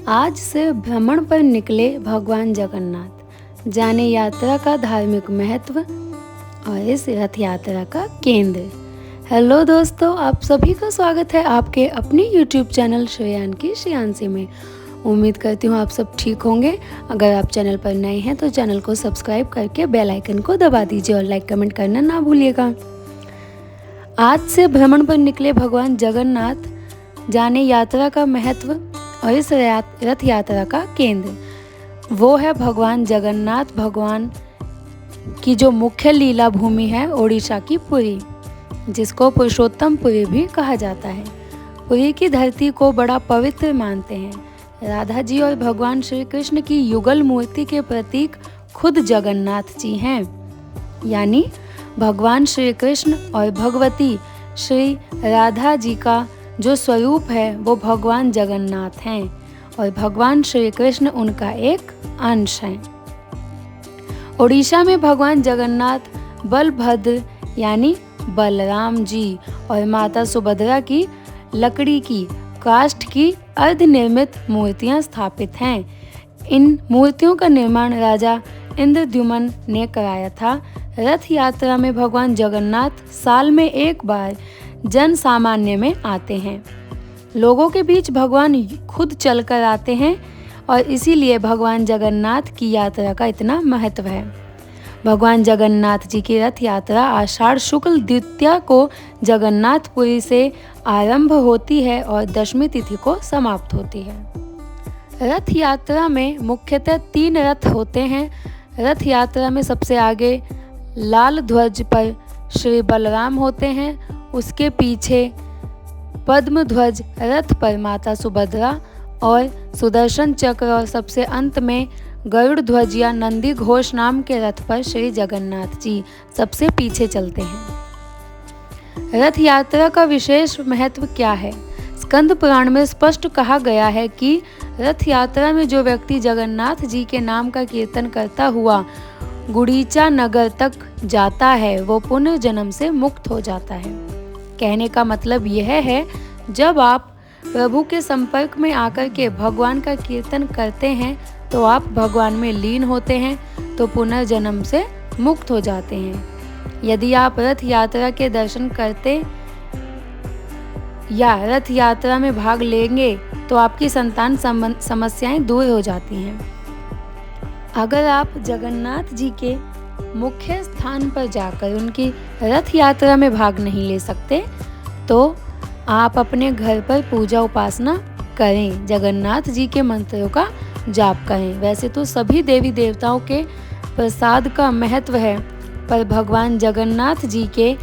आज से भ्रमण पर निकले भगवान जगन्नाथ, जाने यात्रा का धार्मिक महत्व और इस रथ यात्रा का केंद्र। हेलो दोस्तों, आप सभी का स्वागत है आपके अपने YouTube चैनल श्रेयान की श्रेयांसी में। उम्मीद करती हूँ आप सब ठीक होंगे। अगर आप चैनल पर नए हैं तो चैनल को सब्सक्राइब करके बेल आइकन को दबा दीजिए और लाइक कमेंट करना ना भूलिएगा। आज से भ्रमण पर निकले भगवान जगन्नाथ, जाने यात्रा का महत्व और इस रथ यात्रा का केंद्र। वो है भगवान जगन्नाथ भगवान की जो मुख्य लीला भूमि है ओडिशा की पुरी, जिसको पुरुषोत्तम पुरी भी कहा जाता है। पुरी की धरती को बड़ा पवित्र मानते हैं। राधा जी और भगवान श्री कृष्ण की युगल मूर्ति के प्रतीक खुद जगन्नाथ जी हैं। यानी भगवान श्री कृष्ण और भगवती श्री राधा जी का जो स्वरूप है वो भगवान जगन्नाथ हैं और भगवान श्री कृष्ण उनका एक अंश हैं। ओडिशा में भगवान जगन्नाथ बलभद्र यानी बलराम जी और माता सुभद्रा की लकड़ी की काष्ठ की अर्धनिर्मित मूर्तियां स्थापित हैं। इन मूर्तियों का निर्माण राजा इंद्रद्युम्न ने कराया था। रथ यात्रा में भगवान जगन्नाथ साल में एक बार जन सामान्य में आते हैं। लोगों के बीच भगवान खुद चलकर आते हैं और इसीलिए भगवान जगन्नाथ की यात्रा का इतना महत्व है। भगवान जगन्नाथ जी की रथ यात्रा आषाढ़ शुक्ल द्वितीया को जगन्नाथपुरी से आरंभ होती है और दशमी तिथि को समाप्त होती है। रथ यात्रा में मुख्यतः 3 रथ होते हैं। रथ यात्रा में सबसे आगे लाल ध्वज पर श्री बलराम होते हैं, उसके पीछे पद्म ध्वज रथ पर माता सुभद्रा और सुदर्शन चक्र और सबसे अंत में गरुड़ ध्वज या नंदी घोष नाम के रथ पर श्री जगन्नाथ जी सबसे पीछे चलते हैं। रथ यात्रा का विशेष महत्व क्या है? स्कंद पुराण में स्पष्ट कहा गया है कि रथ यात्रा में जो व्यक्ति जगन्नाथ जी के नाम का कीर्तन करता हुआ गुड़ीचा नगर तक जाता है वो पुनर्जन्म से मुक्त हो जाता है। कहने का मतलब यह है, जब आप प्रभु के संपर्क में आकर के भगवान का कीर्तन करते हैं तो आप भगवान में लीन होते हैं, तो पुनर्जन्म से मुक्त हो जाते हैं। यदि आप रथ यात्रा के दर्शन करते या रथ यात्रा में भाग लेंगे तो आपकी संतान समस्याएं दूर हो जाती हैं। अगर आप जगन्नाथ जी के मुख्य स्थान पर जाकर उनकी रथ यात्रा में भाग नहीं ले सकते तो आप अपने घर पर पूजा उपासना करें, जगन्नाथ जी के मंत्रों का जाप करें। वैसे तो सभी देवी देवताओं के प्रसाद का महत्व है, पर भगवान जगन्नाथ जी के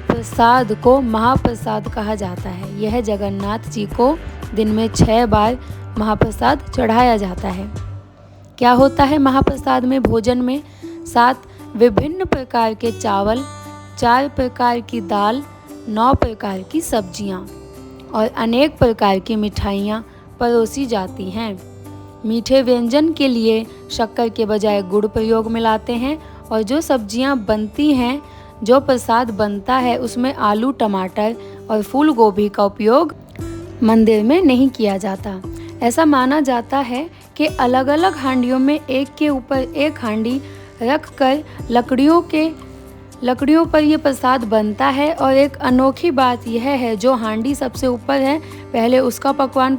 प्रसाद को महाप्रसाद कहा जाता है। यह जगन्नाथ जी को दिन में 6 बार महाप्रसाद चढ़ाया जाता है। क्या होता है महाप्रसाद में? भोजन में 7 विभिन्न प्रकार के चावल, 4 प्रकार की दाल, 9 प्रकार की सब्जियां और अनेक प्रकार की मिठाइयां परोसी जाती हैं। मीठे व्यंजन के लिए शक्कर के बजाय गुड़ प्रयोग में लाते हैं और जो सब्जियां बनती हैं, जो प्रसाद बनता है उसमें आलू, टमाटर और फूल गोभी का उपयोग मंदिर में नहीं किया जाता। ऐसा माना जाता है कि अलग अलग हांडियों में एक के ऊपर एक हांडी रख कर लकड़ियों पर यह प्रसाद बनता है। और एक अनोखी बात यह है, जो हांडी सबसे ऊपर है पहले उसका पकवान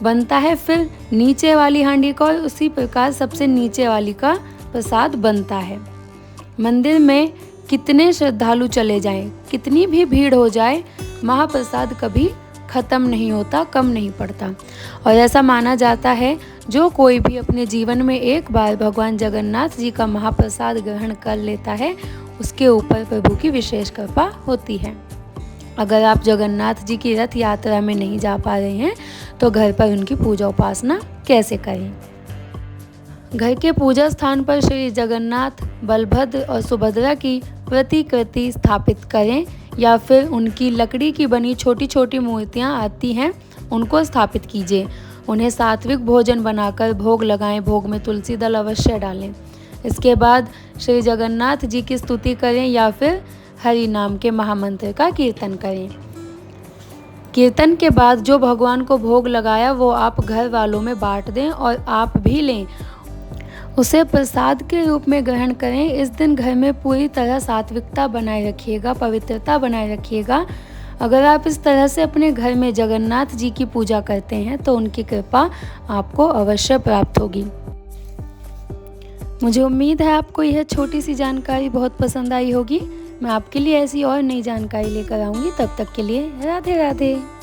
बनता है, फिर नीचे वाली हांडी का और उसी प्रकार सबसे नीचे वाली का प्रसाद बनता है। मंदिर में कितने श्रद्धालु चले जाएं, कितनी भी भीड़ हो जाए, महाप्रसाद कभी खत्म नहीं होता, कम नहीं पड़ता। और ऐसा माना जाता है जो कोई भी अपने जीवन में एक बार भगवान जगन्नाथ जी का महाप्रसाद ग्रहण कर लेता है उसके ऊपर प्रभु की विशेष कृपा होती है। अगर आप जगन्नाथ जी की रथ यात्रा में नहीं जा पा रहे हैं तो घर पर उनकी पूजा उपासना कैसे करें? घर के पूजा स्थान पर श्री जगन्नाथ, बलभद्र और सुभद्रा की प्रतिकृति स्थापित करें या फिर उनकी लकड़ी की बनी छोटी छोटी मूर्तियां आती हैं उनको स्थापित कीजिए। उन्हें सात्विक भोजन बनाकर भोग लगाएं। भोग में तुलसी दल अवश्य डालें। इसके बाद श्री जगन्नाथ जी की स्तुति करें या फिर हरि नाम के महामंत्र का कीर्तन करें। कीर्तन के बाद जो भगवान को भोग लगाया वो आप घर वालों में बांट दें और आप भी लें। उसे प्रसाद के रूप में ग्रहण करें। इस दिन घर में पूरी तरह सात्विकता बनाए रखिएगा, पवित्रता बनाए रखिएगा। अगर आप इस तरह से अपने घर में जगन्नाथ जी की पूजा करते हैं तो उनकी कृपा आपको अवश्य प्राप्त होगी। मुझे उम्मीद है आपको यह छोटी सी जानकारी बहुत पसंद आई होगी। मैं आपके लिए ऐसी और नई जानकारी लेकर आऊँगी। तब तक के लिए राधे राधे।